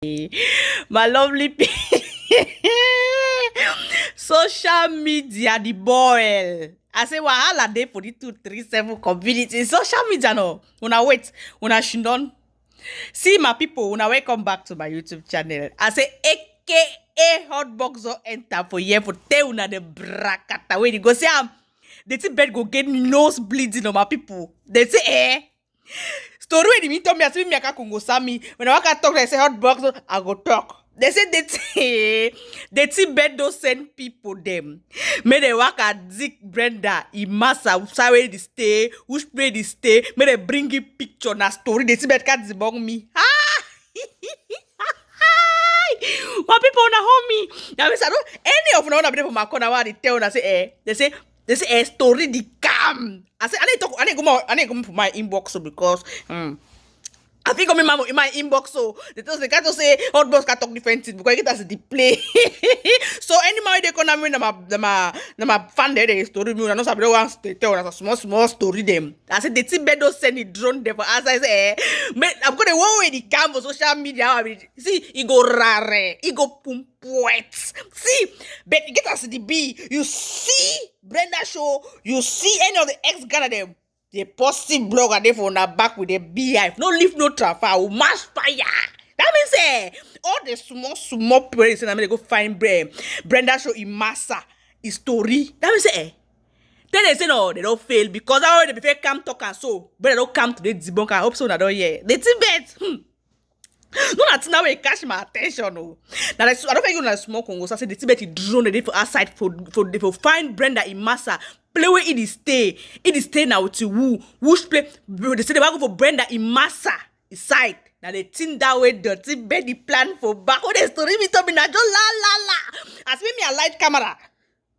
My lovely social media, the boy. I say, wahala dey for the 237 community. Social media, no. Una wait, una shindon. See my people, una welcome back to my YouTube channel. I say, AKA Hotbox don't enter for here for tell una the brakata. When you go say, the thing bed go get nose bleeding on my people. They say, story when the mean told me, I say, me aka Congo Sami. When I waka talk, I say, Hotbox, I go talk. They say the team bed don't send people them. May they work at Zik Brenda, massa, sorry the stay, who spray the stay, may they bring you picture na story, the team bed can't debunk me. Ah! My people na homie. Now I don't any of them for my corner where they tell and I say they say story the cam. I say I need to go for my inbox so because I think I'm in my inbox, so they can't just say Hotbox can talk different things because it has the play. So anybody they come and my fan there they story me, I know somebody wants to tell us a small story them. I said the team bed don't send the drone there for us. I say, I'm gonna one way the cam for social media. See, it go rare, it go pumpuet. See, but get us the B. You see Brenda show, you see any of the ex-Ghana them. The positive blog and they for na back with the beehive. No leave no transfer. Will mash fire. That means all the small parents and I mean they go find Brenda show in massa his story. That means then they say no, they don't fail because I already before come talk and so but they don't come to the debunk. I hope so. I don't hear. The Tibet. No, that's now it catch my attention. No, now I don't think you know small Congo. So I said the Tibet drone the day for outside for find Brenda in massa. Play where it is stay now to who's play. They say they want go for Brenda in massa side. Now they think that way dirty bed the plan for back. Oh, the story me told me na just la. As me a light camera.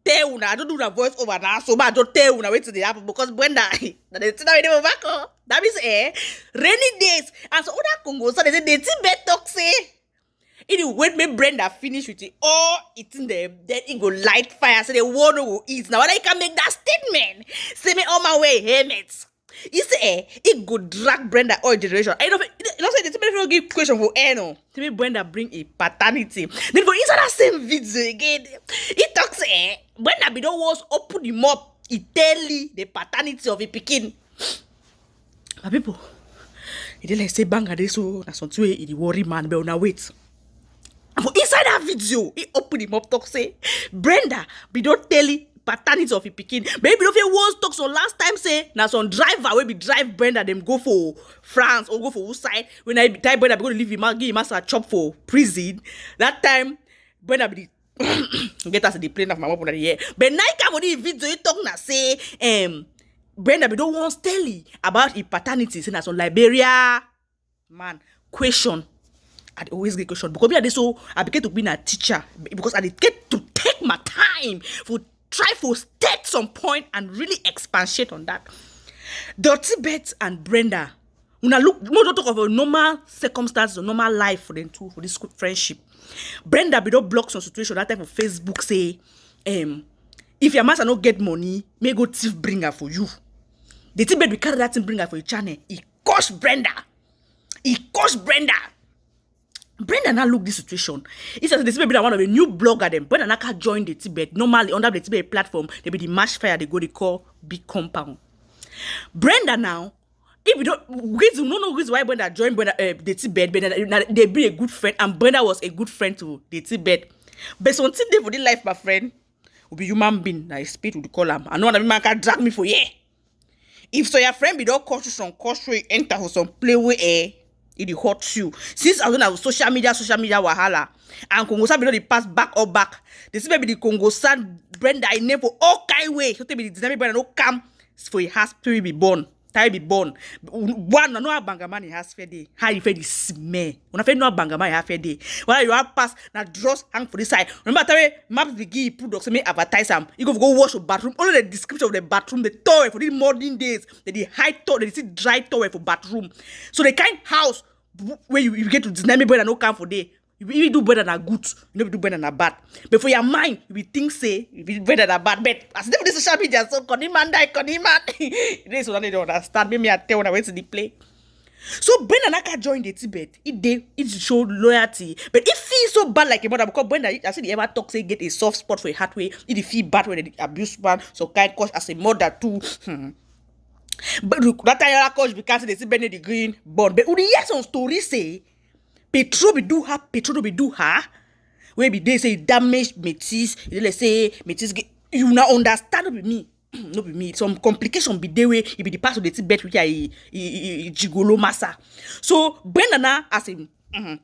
Tell una, I don't do the voice over now, so I just tell una wait to the happen because Brenda, that they think that way back. That means rainy days. And so other Congo, so they say they think bed talk say. It wait me Brenda finish with it all it's in them, then it go light fire, so they want to go eat. Now I can make that statement. Say me on my way, hey mates. You say it go drag Brenda all generation. I don't say the people give question for no. To me Brenda bring a paternity. Then for inside that same video again, it talks Brenda be don't was open him up. It tell the paternity of a pikin. My people, it like say bang at so that's something it worry man, but now wait. For inside that video, he open him up talk say Brenda be don't tell it paternity of a pikin. Maybe don't feel was talk so last time say now some driver will be drive Brenda them go for France or go for whose side when I type Brenda be going to leave him give him as a chop for prison. That time Brenda be get us the plane of my mom on the year. But now come on the video he talk na say Brenda be don't want tell about his paternity say na some Liberia man question. I always get question because I began to be a teacher because I get to take my time for try to state some point and really expatiate on that. Dirty Beth and Brenda, when I look more don't talk of a normal circumstances or normal life for them two for this friendship. Brenda be don't block some situation that type of Facebook say if your master not get money, may go thief bring her for you. The Dirty Beth be carry that thing bring her for your channel. He cost Brenda. Brenda now look this situation. He says this may be one of the new blogger them. Brenda now can join the Tibet. Normally under the Tibet platform, they be the mash fire they call big compound. Brenda now, if you don't reason why Brenda joined the Tibet, they be a good friend, and Brenda was a good friend to the Tibet. But something they for the life, my friend, will be human being. Now speak to the column. I know that man can drag me for If so your friend be don't cost you some cost you enter for some play with it hurts you. Since I was on social media wahala, and Congo San be the pass back or back. This may be the Congo San Brenda I name for all kind way. So be the dynamic Brenda no come for a house to be born. Time be born. One no bangaman in house fair day. How you feel the smell? When I feel no bangaman in house fair day. When you have pass na draws hang for this side. Remember time maps be give products me advertise them. You go watch your bathroom. Only the description of the bathroom, the toilet for these modern days. The high toilet, they see dry toilet for bathroom. So the kind house where you get to dynamic Brenda no come for day. You do better than good, you do better than bad. But for your mind, you will think say you be better than bad. But as never this social media, so Connie man die, Connie man. This one they don't understand. Maybe I tell when I went to the play. So Brenda Naka joined the Tibet. It showed loyalty. But it feels so bad like a mother because Brenda, I said, ever talk say get a soft spot for a hard way. It feel bad when they abuse man. So kind coach as a mother too. But look, that time coach because they see Benny the green born. But we hear some stories say Petro be do her. Where be they say damage metis. They say metis get you now understand no be me. No be me. Some complication be there way it be the part of the Tibet which gigolo massa. So Brenda now as a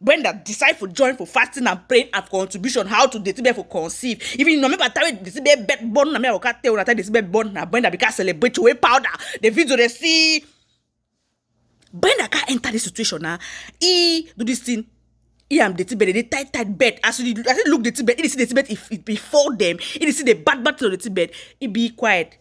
Brenda decide for join for fasting and praying and contribution how to the Tibet for conceive. Even no remember time the Tibet bet born na me o ka tell na time the Tibet born na Brenda because celebrate way powder. The video they see Brenda can't enter this situation now. He do this thing. He am the Tibet, they tight bed. As you look the Tibet, he see the Tibet if it before them, he see the bad battle of the Tibet, he be quiet.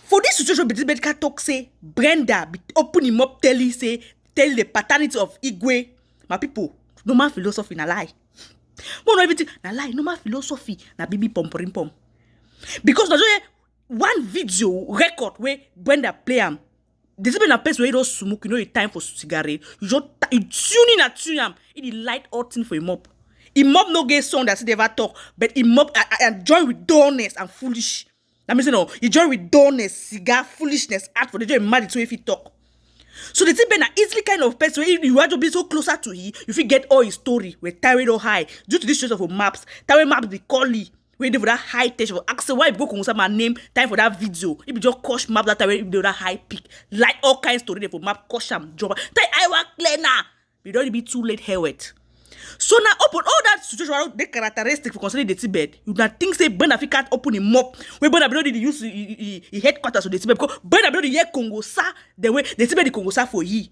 For this situation, the Tibet can talk say, Brenda, be open him up, tell the paternity of Igwe. My people, normal philosophy na lie. But no everything, na lie, normal philosophy, na bibi pom. Because there's one video record where Brenda play him. There's been a place where you don't smoke, you know it's time for cigarette. You just tune him. It light out thing for him up. Him up no gay song that they ever talk, but him up and join with dullness and foolish. That means no, you join with dullness, cigar, foolishness, art for the joy mad so if he talk. So the thing be na easily kind of person where you want to be so closer to him, you fit get all his story where Tyree or high due to this choice of maps. Tyree maps the collie. Where they for that high tension for ask why you go consume my name time for that video. If you just coach map that time if they that high peak. Like all kinds of story they for map coach them job. Tell I work clear now. We don't be too late here wet. So now open all that situation the characteristic for considering the Tibet. You not think say Brenda can't open him up. Where Brenda be the use the headquarters of the Tibet because Brenda be the year Congo sa the way the Tibet the Congo sa for he.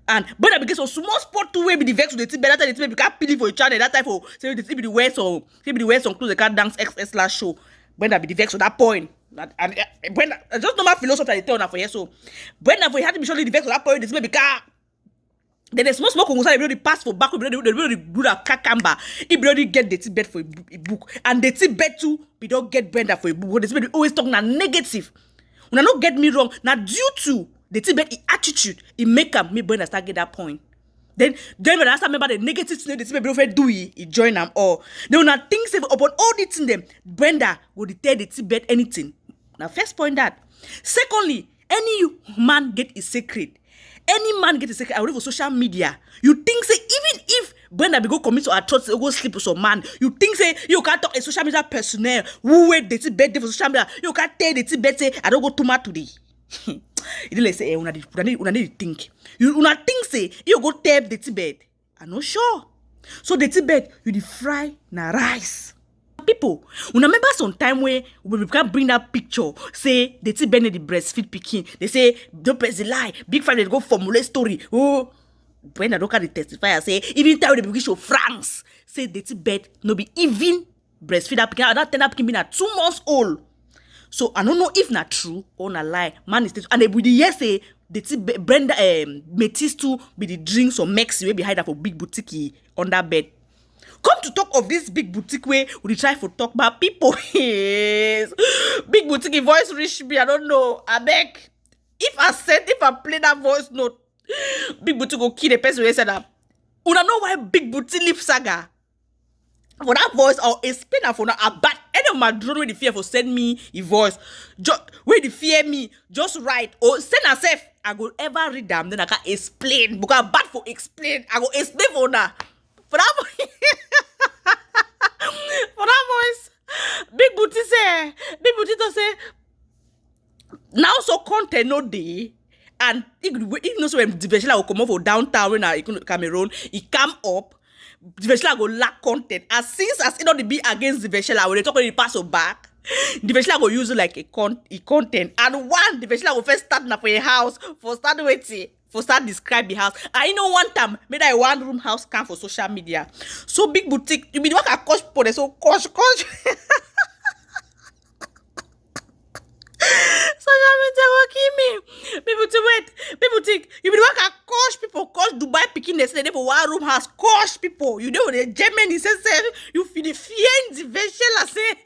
And Brenda because so small sport to way be the vex with the Tibet. That time the Tibet can't peel for each other. That time for say the Tibet the West or the West on close the can't dance XS show. Brenda be the vex at that point. And Brenda just normal philosophy they tell now for here. So Brenda for you had to be surely the vex at that point. The Tibet because then the small Congo they really pass for back. They really do that kakamba. He really get the Tibet for a book, and the Tibet too. We don't get Brenda for a book. The Tibet always talk na negative. When I not get me wrong, now due to the Tibet attitude, it make me Brenda start get that point. Then when I start remember the negative thing the Tibet don't do it join them all. Then when I think say upon all this in them, Brenda would tell the Tibet anything. Now first point that. Secondly, any man get his secret. Any man get a secret, I will for social media. You think say even if Brenda be go commit to atrocity, go sleep with some man, you think say you can't talk a social media personnel who wait the Tibet for social media. You can't tell the Tibet say I don't go too much today. You didn't say una need to think. You una think say you go tell the Tibet. I'm not sure. So the Tibet you the fry na rice. People, una remember some time where we can bring that picture, say the Tibet the breastfeed pikin. They say don't press the lie. Big fan they go formulate story. Oh, when I don't can testify, I say even time the big show France say the Tibet no be even breastfeed that pikin. That ten pikin be na 2 months old. So I don't know if not true or not lie. Man is and they would yes say the Tibet Brenda Metis too be the drinks or Mexi way behind that for big boutique under bed. Come to talk of this big boutique way, we try for talk about people. Yes. Big boutique voice reach me, I don't know. I beg. If I play that voice note, big boutique go kill the person who said that. You don't know why big boutique lip saga? For that voice, I'll explain that for now. But any of my drone with the fear for send me a voice. Where the fear me, just write or send herself. I go ever read them, then I can explain. Because I'm bad for explain. I go explain for now. For that voice, for that voice, big booty to say, now so content no day, and it knows when the vessel will come over downtown when I Cameroon, it come up, the vessel go lack content. As since as it not be against the vessel, when they talk when it pass or back, the vessel go use it like a content, and one the vessel will first start for a house for start waiting. For start describe the house. I know one time made a 1-room house camp for social media. So big boutique, you be the work at coach for the so coach. Social media working me. People to wait. People think you be the work at coach people. Coach Dubai picking the say for 1-room house. Coach people. You know the German is say you feel the fear in the vessel. I say.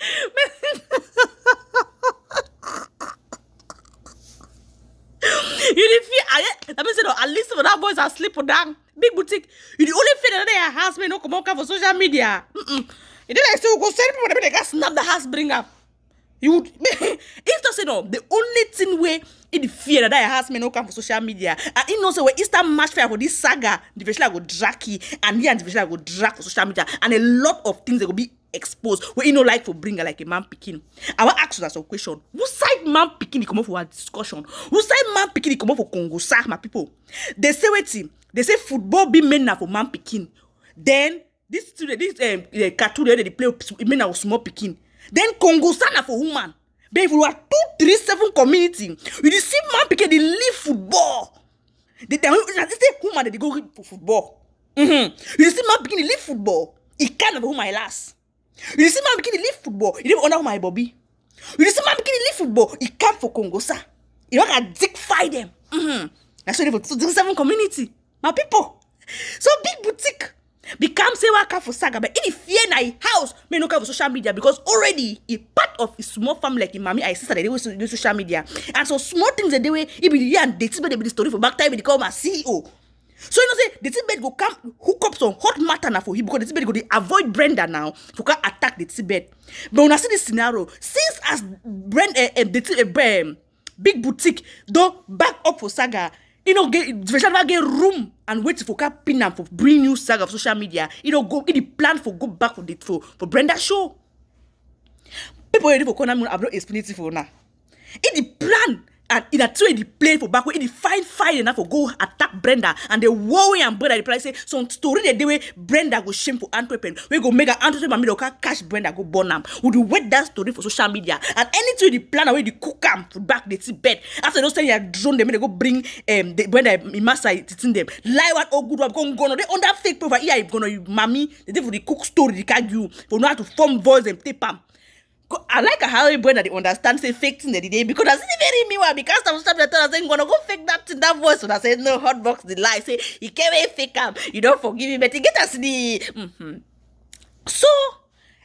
You the fear. Let me say no. At least when that boys are sleeping down. Big boutique. You the only fear that their husband no come out for social media. You didn't like say we go send people they can snap the house bring up. You would if to say no, the only thing where in the fear that your husband no come for social media. And you know say when Easter match fair for this saga, the version go drag and the version go drag for social media, and a lot of things that will be exposed where you know like for bring like a man picking. I will ask you some question. Who side man picking come up for a discussion? Who side man picking come up for Congo sa my people? They say wait, they say football be men now for man picking. Then this cartoon they play men now small picking. Then Congo sana for woman. But if you are 237 community, you see man picking they leave football. They say woman they go for football. You see man picking they leave football. It can't have woman last. You see man begin to leave football. You don't under my Bobby. You see man begin to leave football. He come for Congo, sir. You want to dignify them. That's why for 237 community. My people. So big boutique become say what for saga, but in fear na house may no come for social media because already a part of his small family like his mommy and sister they will do social media. And so small things that they way he be the and they be the story for back time they come as CEO. So you know say the Tibet go come hook up some hot matter now for him because the Tibet go they avoid Brenda now for can attack the Tibet. But when I see this scenario, since as Brenda big boutique don't back up for saga, you know get room and wait for can pin them for bring new saga of social media. You know go in the plan for go back for Brenda show. People ready for corner I'm not explain it for now. In the plan. And in a two in the play for back, in the fight enough for go attack Brenda and the worry and Brenda reply say some story the day way Brenda go shame for Antwerpen. We go make Antwerpen and me can catch Brenda go burn am. Would you wait that story for social media and anything the plan away the cook am for back the bed after those time you drone them they go bring the Brenda in massa in them lie what all good one go they under fake profile here gonna mommy the day for the cook story the can you for know how to form voice and tape am. I like how Brenda they understand say fake thing the day because that's very me because some stuff that tell us saying gonna go fake that in that voice. So I say no hot box the lie say he can't fake am. You don't forgive me, but he get us the So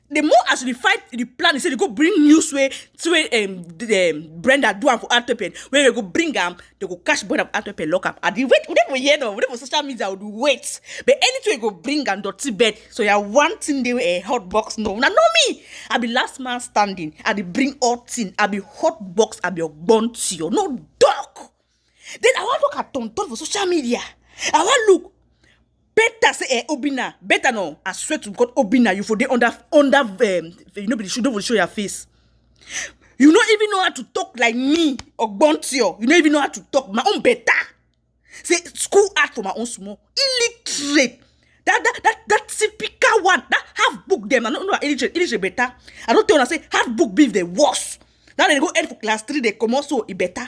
the more as we fight the plan, they say they go bring news way to Brenda do am for Antwerpen. Where they go bring them, they go catch Brenda for Antwerpen lock up. And the wait, whatever you know, whatever social media would wait. But anything you go bring and dirty bed. So you are one thing they a hot box. No, now know me. I be last man standing. I be bring all thing. I be hot box. I be a bun to you. No dog. Then I want look at Tonton for social media. I want look. Better say Obina. Better no. I swear to God, Obina, you for the under you know, you don't show your face. You don't even know how to talk like me or Bontio. You don't even know how to talk. My own better. Say school art for my own small. Illiterate. That typical one. That half book them. I don't know illiterate better. I don't tell you say half book be the worst. Now they go end for class 3, they come also it better.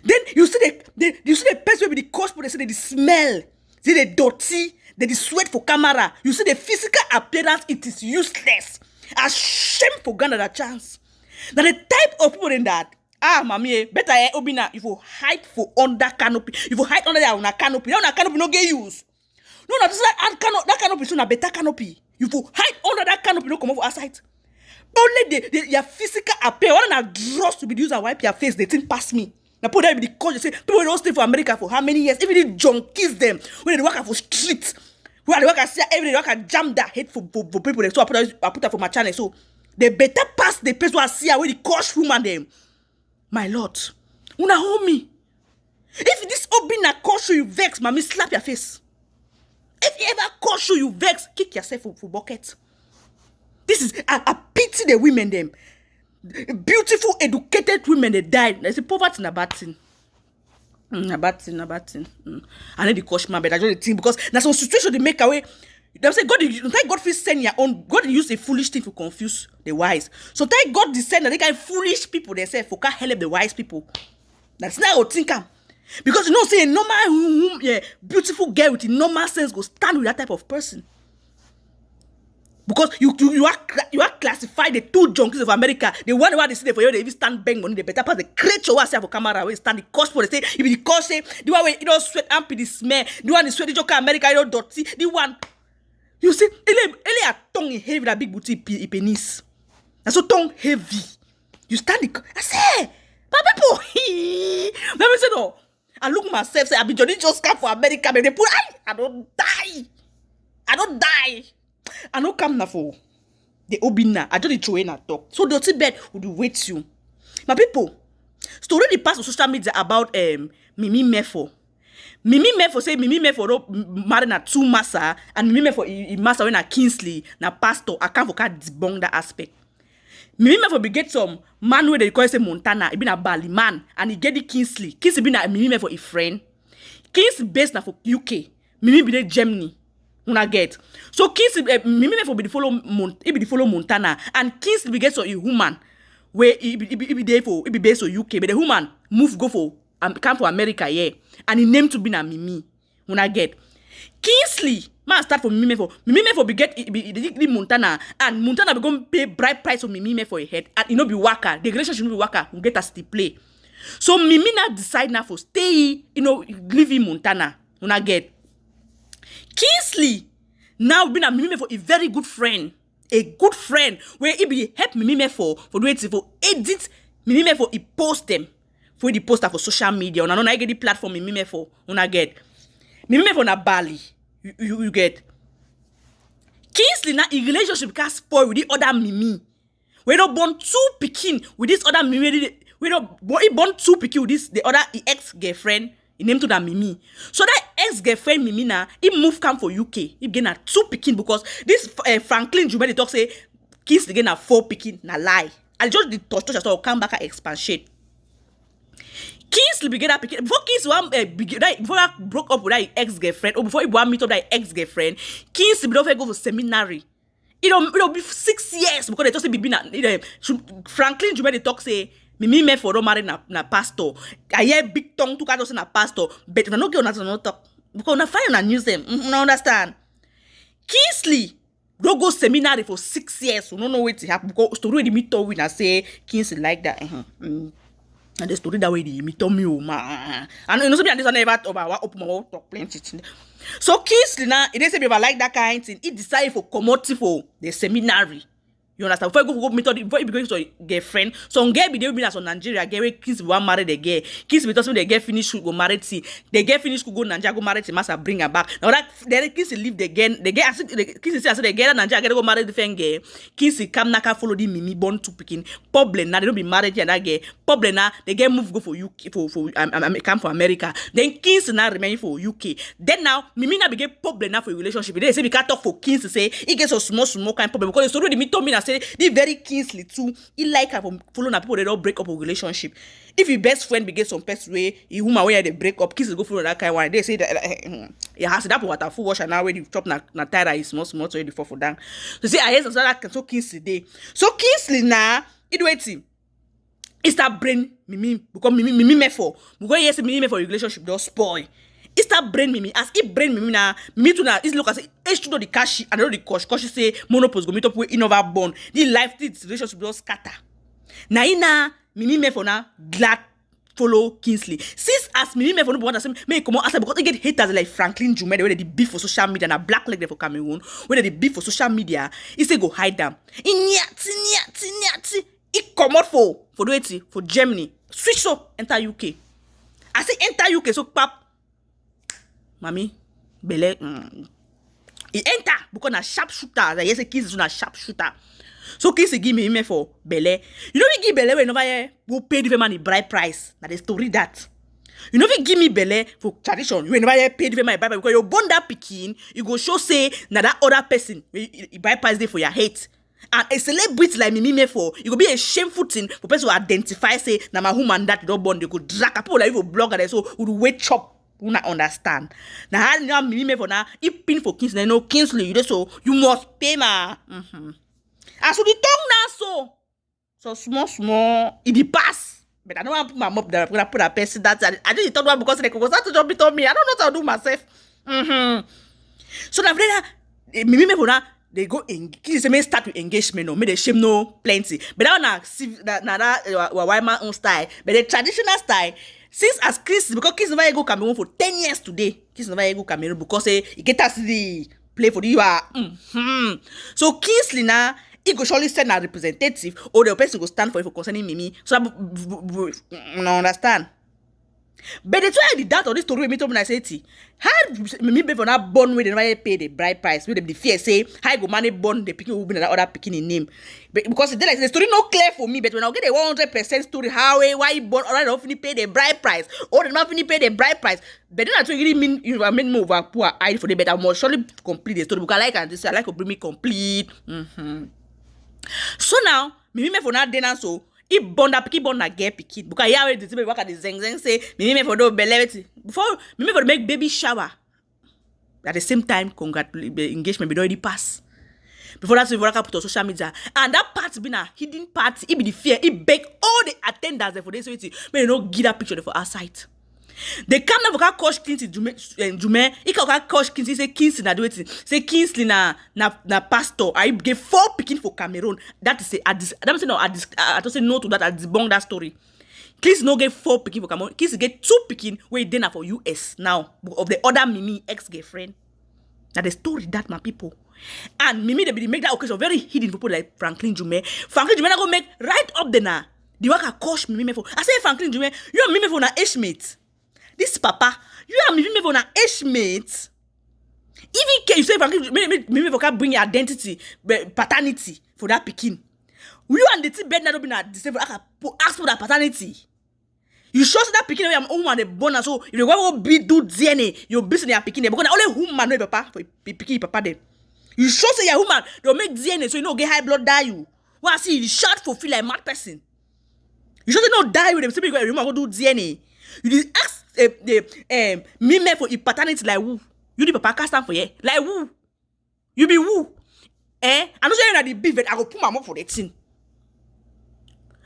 Then you see the person with the coach, they say the smell. See the dirty, the sweat for camera. You see the physical appearance, it is useless. A shame for Ghana that chance. Now the type of people in that, mommy, better Obina, if you hide for under canopy, if you hide under that canopy, that canopy no get use. No, that canopy is not a better canopy. If you hide under that canopy, no come over outside. Only your physical appearance, one of draws to be used and wipe your face, they think pass me. Now put that in the culture, say people don't stay for America for how many years? Even the junkies them when they work for street, where they work at every day, they work at jam that hate for people. So I put that for my channel. So they better pass the place where I see where the coach woman them. My Lord, una hold me. If this Obina coach you vex, mommy slap your face. If you ever coach you vex, kick yourself for bucket. This is a pity the women them. Beautiful, educated women they died. They say poverty na bad thing. Na bad thing. I need the coach man, but I don't think because that's some situation they make away. They say God feels send your own. God use a foolish thing to confuse the wise. So thank God the send that they kind foolish people they say for can help the wise people. That's not what think am. Because you know say a normal beautiful girl with a normal sense go stand with that type of person. Because you are classified the two junkies of America. The one where they see for you, they even stand bang money. They better pass the creature who for camera. Where stand the cost for they say if the cost say the one where you don't sweat and the smell. The one the sweat the joker America you don't dirty. The one you see, ele a tongue heavy that big booty penis. And so tongue heavy. You stand the I say, but people let me say no. I look myself, say, I be Johnny just come for America, but they put, I don't die. I don't die. I don't come now for the Obina. I don't throw in a talk. So the other bed would wait you. My people, story the past on social media about Mimi Mefor. Mimi Mefor say Mimi Mefor no marry na two massa and Mimi Mefor he massa when na Kingsley na pastor. I can't forget debunk that aspect. Mimi Mefor be get some man where they call say Montana. He been a Bali man and he get the Kingsley. Kingsley be na Mimi Mefor a friend. Kingsley based na for UK. Mimi be the Germany. Una get. So Kingsley Mimi Mefor be the follow Montana and Kingsley be get so a woman where he be there for he be based on UK, but the woman move go for come for America, yeah. And he named to be na Mimi. When I get Kingsley, man start for Mimi Mefor. Mimi Mefor be get the Montana, and Montana be going pay bright price for Mimi Mefor for a head, and it no be worker. The relationship no be worker. We get us to play. So Mimi now decide now for stay, live in Montana. When I get Kingsley now been a Mimi Mefor a very good friend. A good friend where he be help Mimi Mefor for doing it for edit Mimi Mefor he post them for the poster for social media. Una I get the platform Mimi Mefor. Una get Mimi Mefor na Bali. You get Kingsley na in relationship can spoil with the other Mimi. We don't born two pikin with this other Mimi. We don't born two pikin with this the other ex girlfriend. He named to that Mimi. So that ex-girlfriend Mimi na, he move come for UK. He get na 2 pikin because this Franklin Jumeli talk say Kingsley get na 4 pikin na lie. I just the touch so I'll come back and expatiate. Kingsley be get that pikin before Kingsley before I broke up with that ex-girlfriend or before he want meet up that ex-girlfriend. Kingsley be don't go for seminary. It'll be 6 years because they just say be na Franklin Jumeli talk say Mimi Mefor don't marry na pastor. I hear big tongue to catch us na pastor, but if I don't get on that talk because na find na news them. No understand. Kingsley don't go seminary for 6 years. We don't know what to happen because story the meet we na say Kingsley like that. And the story that way the meet me ma. And you know something this one never over open my talk plenty. So Kingsley na it say if I like that kind of thing, he decide for commodity for the seminary. You understand? Before you go meet before you be going to a girlfriend, some girl be there be as on Nigeria, girl Kingsley want marry the girl. Kingsley be talking the girl finish school go marry T. The girl finish school go Nigeria go marry T. Must bring her back. Now that the Kingsley leave the girl. The girl Kingsley say the girl Nigeria go marry different girl. Kingsley come naka follow the Mimi born 2 pikin. Problem now they don't be married and that girl. Problem now the girl move go for UK for come for America. Then Kingsley now remain for UK. Then now Mimi now be get problem now for a relationship. They say we can't talk for Kingsley say he gets a small kind of problem because the story me told me na say the very Kingsley too, he like her from following people they don't break up a relationship. If your best friend be get some person way, you woman where they break up, Kingsley go follow that kind of one. They say that it has that water full wash and now when you chop na tire is small so you for down. So say I hear some that so Kingsley day. So Kingsley now, it waiting. It's that brain Mimi because Mimi Mefor. Because yes Mimi Mefor relationship don't spoil. It's that brain Mimi. As it brain Mimi na Mimi too na is look as H to the cash and the cosh. Cause she say monopause go meet up with Innova born. The life this relationship don't scatter. Na ina Mimi Mefor na glad follow Kingsley. Since as Mimi Mefor no want to say me come on answer because they get haters like Franklin Jumeli where they beef for social media and black leg there for Cameroon where they beef for social media. He say go hide them. Inyati. It come out for the way for Germany. Switch so enter UK. I say enter UK so pap. Mami, bele, he enter because na sharp shooter. Like yes, Kingsley na sharp shooter. So Kingsley give me for bele. You know we give bele when never here we pay the man the bride price. Na the story that. You know we give me bele for tradition. You never here pay the man bride price because you born that pikin. You go show say na that other person you bride price there for your hate. And a celebrity like Mimi Mefor, it could be a shameful thing for people to identify say na my woman that don't born. They could drag a people like even blogger there so would wait chop. You not understand. Now how now Mimi Mefor now if pin for Kingsley, no Kingsley, you so you must pay ma. As for the tongue now so small it the pass. But I don't want to put my mop there. I'm gonna put a person that I didn't talk about because they could start to jump it on me. I don't know what to do myself. So now Mimi Mefor now they go in Kingsley start with engagement no, make the shame no plenty. But that na white man own style. But the traditional style. Since as Chris, because Chris never go Cameroon for 10 years today. Chris never go Cameroon because he get us the play for the you So Kingsley now, he go surely send a representative or the person go stand for concerning Mimi. So I no understand. But the time I did that on this story, me told me I said, how me pay for that bond where they never pay the bride price, with the fear say, how go money bond the picking will be another picking in name. But because the story not clear for me, but when I get a 100% story, how why you bond already often pay the bride price, or they not pay the bride price. But then I really mean you are mean move poor eye for the but I must surely complete the story because I like and this I like to bring me complete. So now, me for now dinner so. If bond up, keep on a gay pikin. Because I already did work at the zeng say, me for do belevity. Before me for make baby shower. At the same time, congratulate the engagement be already pass. Before that, we work up to social media. And that part been a hidden part. It be the fear. It beg all the attendants for this. But you know, give that picture for our site. They come now for coach Kingsley Jume. He can coach Kingsley say Kingsley na do it. Say Kingsley na pastor. I give 4 picking for Cameroon. That is I don't say no. I don't say no to that. I debunk that story. Kingsley no get 4 picking for Cameroon. Kingsley get 2 picking where they na for US now of the other Mimi ex-girlfriend. That the story that my people. And Mimi they make that occasion very hidden people like Franklin Jume. Franklin Jume na go make right up there na. The worker coach Mimi for. I say Franklin Jume, you are Mimi for na age mate. This papa, you are me for an age mate. Even can you say me for bring your identity, paternity for that pikin. You and the bed not be at disabled. I can ask for that paternity. You show that pikin I'm woman the bonus. So if you go be do DNA, your business your pikin because only woman know papa for pikin papa them. You show say your woman they'll make DNA so you know get high blood die you. Well, see you short for feel like mad person. You show say no die with them. Say you woman go do DNA. You just ask me for paternity like who? You the papa cast stand for ye? Like who? You be who? I don't say that the beef I go put my mouth for the thing.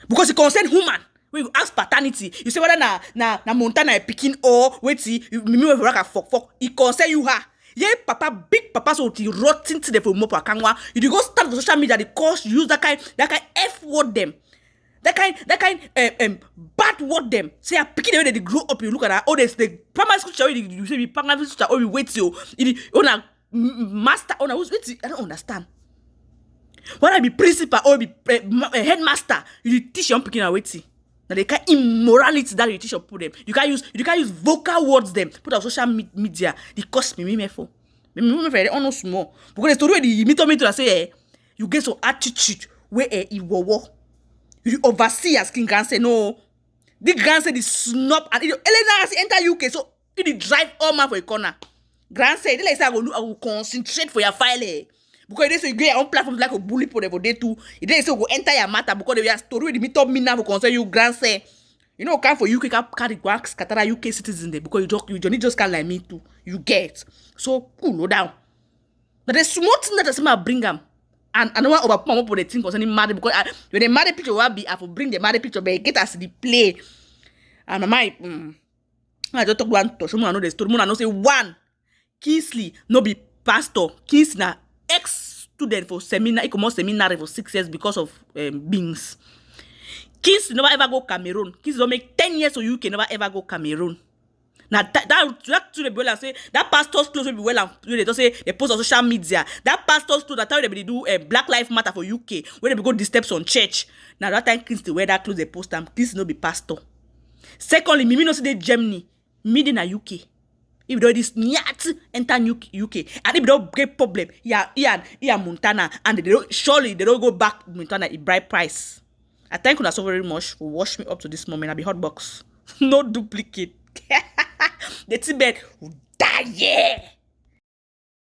Because it concern human. When you ask paternity, you say whether na Montana picking or wait see you me for like a fuck. It concern you her. Yeah, papa, big papa so the rotten to the for more kangwa. You go start the social media, the course use that kind F word them. That kind bad word them. Say a picking the way they grow up, you look at that. Oh, there's the primary school teacher, you say primary school teacher, or you wait you on a master, on a who's wait. I don't understand. Whether I be principal or be headmaster, you teach your picking and waiting. Now they can't immorality that you teach your put them. You can't use vocal words them. Put on social media. They cost me mefor. Me for no small. Because the story they meet me to say you get some attitude where you you oversee as king can say no. The grand say the snub and Elena enter UK so it drive all man for a corner. Grand say they like say I will concentrate for your file. Because they say you get your own platform like a bully for day too. They say go enter your matter because they are story the meet up me now for concern you grand say. You know come for UK can carry go ask Qatar UK citizens there because you just can't like me too. You get so cool down. But the small thing that I bring them. And I don't want to overpower for the thing concerning marriage because when the marriage picture will be, I will bring the marriage picture, but get us the play. And my I just talk one to someone know the story. I know say one Kingsley no be pastor. Kingsley na ex-student for seminar. He come seminary for 6 years because of beings. Kingsley never ever go Cameroon. Kingsley don't make 10 years so you can never ever go Cameroon. Now that to the well say that pastor's clothes will be well and they don't say they post on social media. That pastor's clothes that time they do Black Lives Matter for UK where they go the steps on church. Now that time Kingsley wear that clothes they post them. Kingsley no be pastor. Secondly, Mimi no see the Germany, made in a UK. If they this nyat enter UK and if they don't get problem, yeah Montana and they don't go back Montana a bride price. I thank you so very much for watching me up to this moment. I be hot box, no duplicate. The Tibet will die. Yeah.